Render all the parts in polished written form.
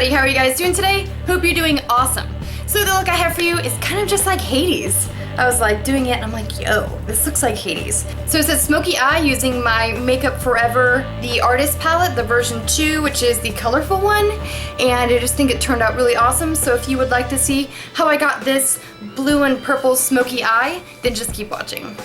everybody, how are you guys doing today? Hope you're doing awesome. So the look I have for you is kind of just like Hades. I was like doing it and I'm like, yo, this looks like Hades. So it's a smoky eye using my Makeup Forever, the Artist Palette, the version 2, which is the colorful one. And I just think it turned out really awesome. So if you would like to see how I got this blue and purple smoky eye, then just keep watching.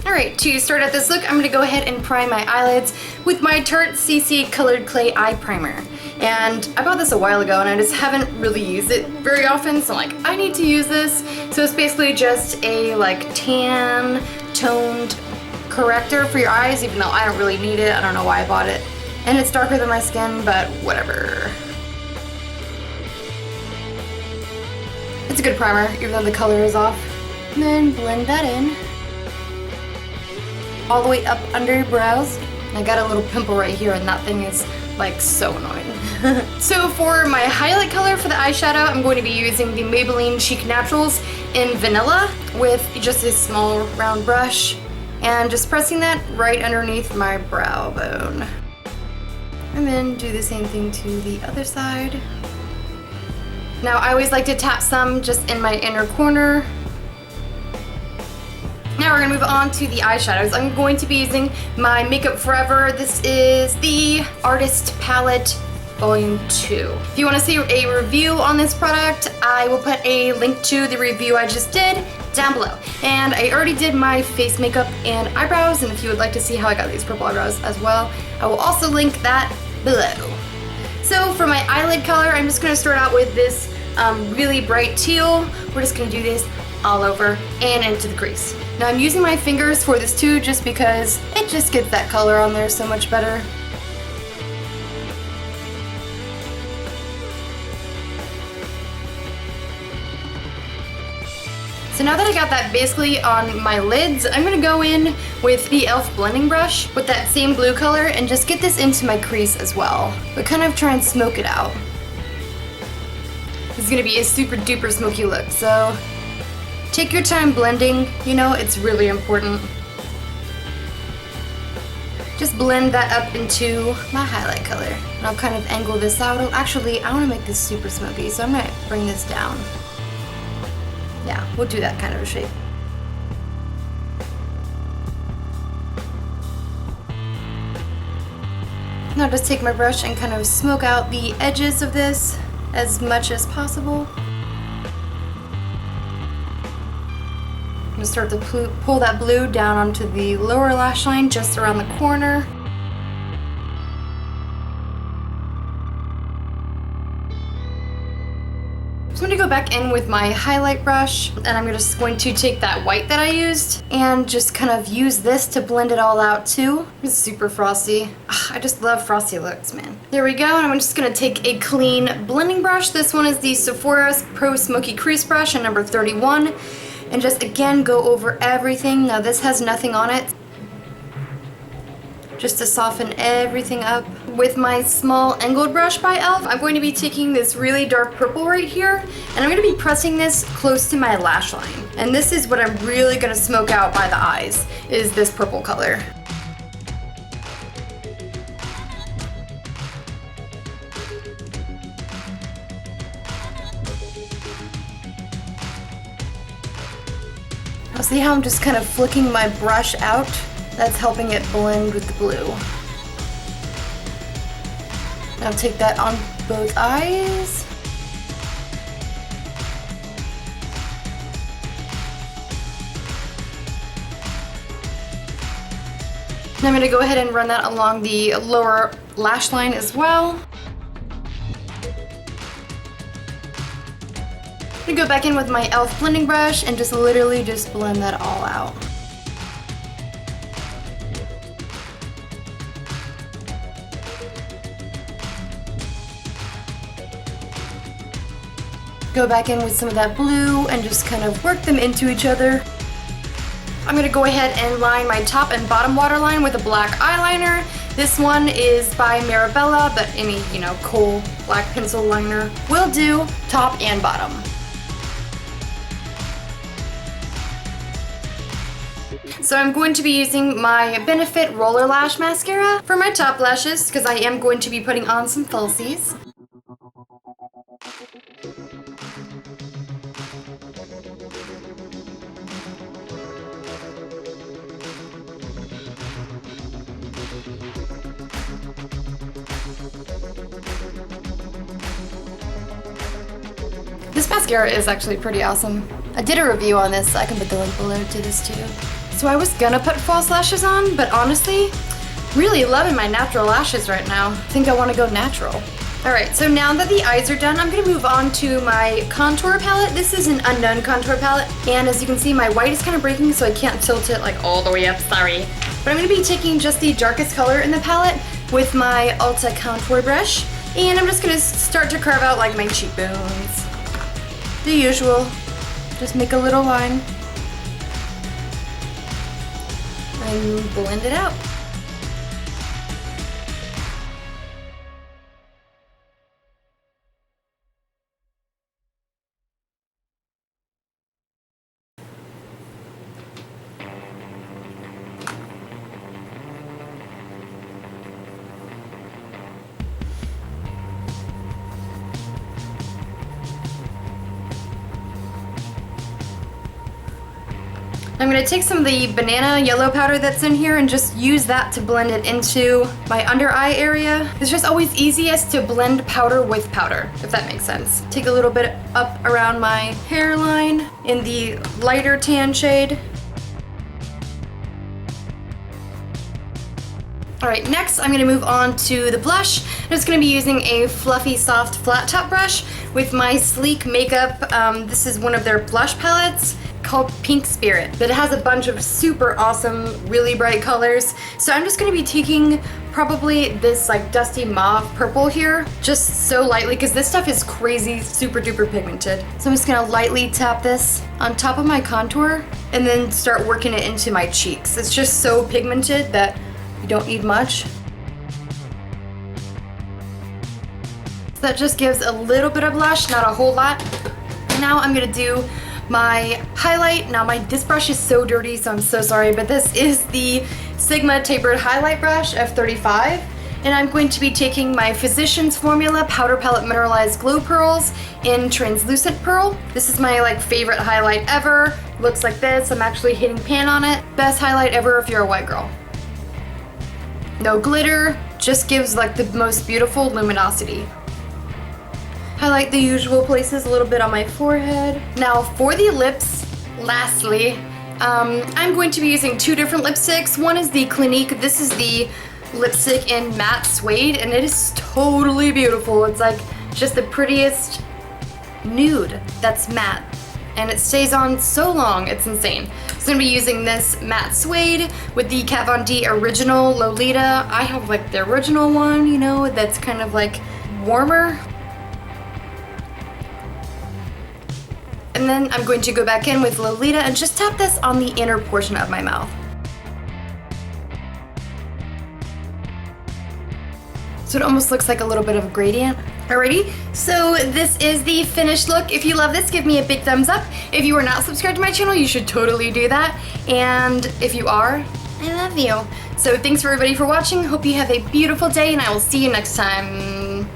Alright, to start out this look, I'm going to go ahead and prime my eyelids with my Tarte CC Colored Clay Eye Primer. And I bought this a while ago and I just haven't really used it very often, so I'm like, I need to use this. So it's basically just a like tan toned corrector for your eyes, even though I don't really need it. I don't know why I bought it. And it's darker than my skin, but whatever. It's a good primer, even though the color is off. And then blend that in. All the way up under your brows. I got a little pimple right here and that thing is like so annoying. So for my highlight color for the eyeshadow, I'm going to be using the Maybelline Chic Naturals in Vanilla with just a small round brush and just pressing that right underneath my brow bone. And then do the same thing to the other side. Now I always like to tap some just in my inner corner. Now we're going to move on to the eyeshadows. I'm going to be using my Makeup Forever. This is the Artist Palette Volume 2. If you want to see a review on this product, I will put a link to the review I just did down below. And I already did my face makeup and eyebrows, and if you would like to see how I got these purple eyebrows as well, I will also link that below. So for my eyelid color, I'm just going to start out with this really bright teal. We're just going to do this all over and into the crease. Now I'm using my fingers for this too, just because it just gets that color on there so much better. So now that I got that basically on my lids, I'm gonna go in with the e.l.f. blending brush with that same blue color and just get this into my crease as well, but kind of try and smoke it out. This is gonna be a super duper smoky look, so take your time blending, you know, it's really important. Just blend that up into my highlight color. And I'll kind of angle this out. Actually, I want to make this super smoky, so I'm going to bring this down. Yeah, we'll do that kind of a shape. Now just take my brush and kind of smoke out the edges of this as much as possible. I'm going to start to pull that blue down onto the lower lash line just around the corner. So I'm going to go back in with my highlight brush and I'm just going to take that white that I used and just kind of use this to blend it all out too. It's super frosty. I just love frosty looks, man. There we go, and I'm just going to take a clean blending brush. This one is the Sephora Pro Smoky Crease Brush in number 31. And just again go over everything. Now this has nothing on it. Just to soften everything up. With my small angled brush by e.l.f., I'm going to be taking this really dark purple right here, and I'm going to be pressing this close to my lash line. And this is what I'm really going to smoke out by the eyes, is this purple color. See how I'm just kind of flicking my brush out? That's helping it blend with the blue. Now take that on both eyes. Now I'm going to go ahead and run that along the lower lash line as well. I'm gonna go back in with my e.l.f. blending brush and just literally just blend that all out. Go back in with some of that blue and just kind of work them into each other. I'm gonna go ahead and line my top and bottom waterline with a black eyeliner. This one is by Mirabella, but any, khol black pencil liner will do, top and bottom. So I'm going to be using my Benefit Roller Lash Mascara for my top lashes because I am going to be putting on some falsies. This mascara is actually pretty awesome. I did a review on this, so I can put the link below to this too. So I was gonna put false lashes on, but honestly, really loving my natural lashes right now. I think I wanna go natural. Alright, so now that the eyes are done, I'm gonna move on to my contour palette. This is an undone contour palette, and as you can see, my white is kind of breaking, so I can't tilt it like all the way up, sorry. But I'm gonna be taking just the darkest color in the palette with my Ulta Contour brush, and I'm just gonna start to carve out like my cheekbones. The usual. Just make a little line and blend it out. I'm going to take some of the banana yellow powder that's in here and just use that to blend it into my under eye area. It's just always easiest to blend powder with powder, if that makes sense. Take a little bit up around my hairline in the lighter tan shade. Alright, next I'm going to move on to the blush. I'm just going to be using a fluffy, soft, flat top brush with my Sleek Makeup. This is one of their blush palettes called Pink Spirit, but it has a bunch of super awesome, really bright colors. So I'm just going to be taking probably this like dusty mauve purple here, just so lightly, because this stuff is crazy, super duper pigmented. So I'm just going to lightly tap this on top of my contour and then start working it into my cheeks. It's just so pigmented that you don't need much. So that just gives a little bit of blush, not a whole lot. And now I'm gonna do my highlight. Now this brush is so dirty, so I'm so sorry, but this is the Sigma Tapered Highlight Brush F35. And I'm going to be taking my Physicians Formula Powder Palette Mineralized Glow Pearls in Translucent Pearl. This is my favorite highlight ever. Looks like this. I'm actually hitting pan on it. Best highlight ever if you're a white girl. No glitter, just gives the most beautiful luminosity. Highlight the usual places a little bit on my forehead. Now for the lips, lastly, I'm going to be using two different lipsticks. One is the Clinique. This is the lipstick in Matte Suede, and it is totally beautiful. It's just the prettiest nude that's matte, and it stays on so long, it's insane. So I'm gonna be using this Matte Suede with the Kat Von D Original Lolita. I have the original one, you know, that's kind of warmer. And then I'm going to go back in with Lolita and just tap this on the inner portion of my mouth. So it almost looks like a little bit of a gradient. Alrighty, so this is the finished look. If you love this, give me a big thumbs up. If you are not subscribed to my channel, you should totally do that. And if you are, I love you. So thanks for everybody for watching. Hope you have a beautiful day, and I will see you next time.